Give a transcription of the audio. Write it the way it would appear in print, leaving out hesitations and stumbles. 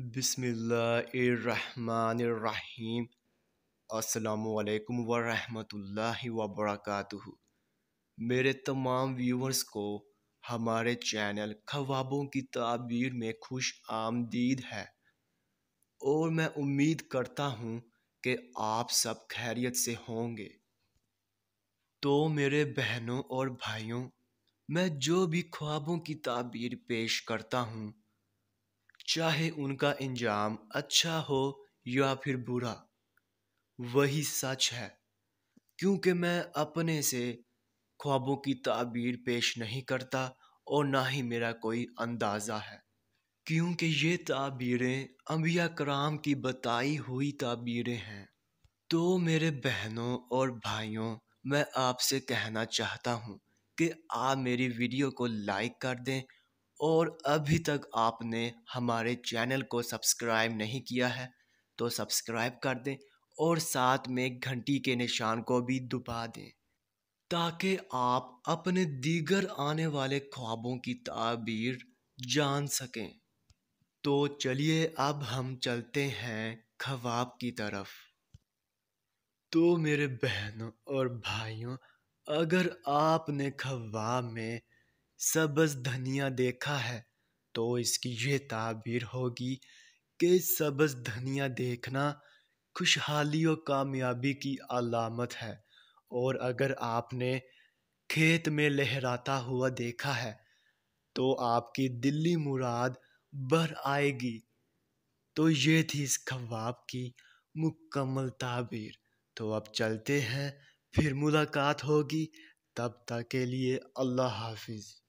बिस्मिल्लाहिर्रहमानिर्रहीम। अस्सलामुअलैकुम वरहमतुल्लाहि वबरकातुहू। मेरे तमाम व्यूवर्स को हमारे चैनल ख्वाबों की ताबीर में खुश आमदीद है और मैं उम्मीद करता हूँ कि आप सब खैरियत से होंगे। तो मेरे बहनों और भाइयों, मैं जो भी ख्वाबों की ताबीर पेश करता हूँ, चाहे उनका अंजाम अच्छा हो या फिर बुरा, वही सच है। क्योंकि मैं अपने से ख्वाबों की ताबीर पेश नहीं करता और ना ही मेरा कोई अंदाज़ा है, क्योंकि ये ताबीरें अंबिया कराम की बताई हुई ताबीरें हैं। तो मेरे बहनों और भाइयों, मैं आपसे कहना चाहता हूँ कि आप मेरी वीडियो को लाइक कर दें और अभी तक आपने हमारे चैनल को सब्सक्राइब नहीं किया है तो सब्सक्राइब कर दें और साथ में घंटी के निशान को भी दबा दें, ताकि आप अपने दीगर आने वाले ख्वाबों की ताबीर जान सकें। तो चलिए अब हम चलते हैं ख्वाब की तरफ। तो मेरे बहनों और भाइयों, अगर आपने ख्वाब में सबज धनिया देखा है तो इसकी ये ताबीर होगी कि सबज धनिया देखना खुशहाली और कामयाबी की अलामत है। और अगर आपने खेत में लहराता हुआ देखा है तो आपकी दिली मुराद भर आएगी। तो ये थी इस ख्वाब की मुकम्मल ताबीर। तो अब चलते हैं, फिर मुलाकात होगी। तब तक के लिए अल्लाह हाफिज़।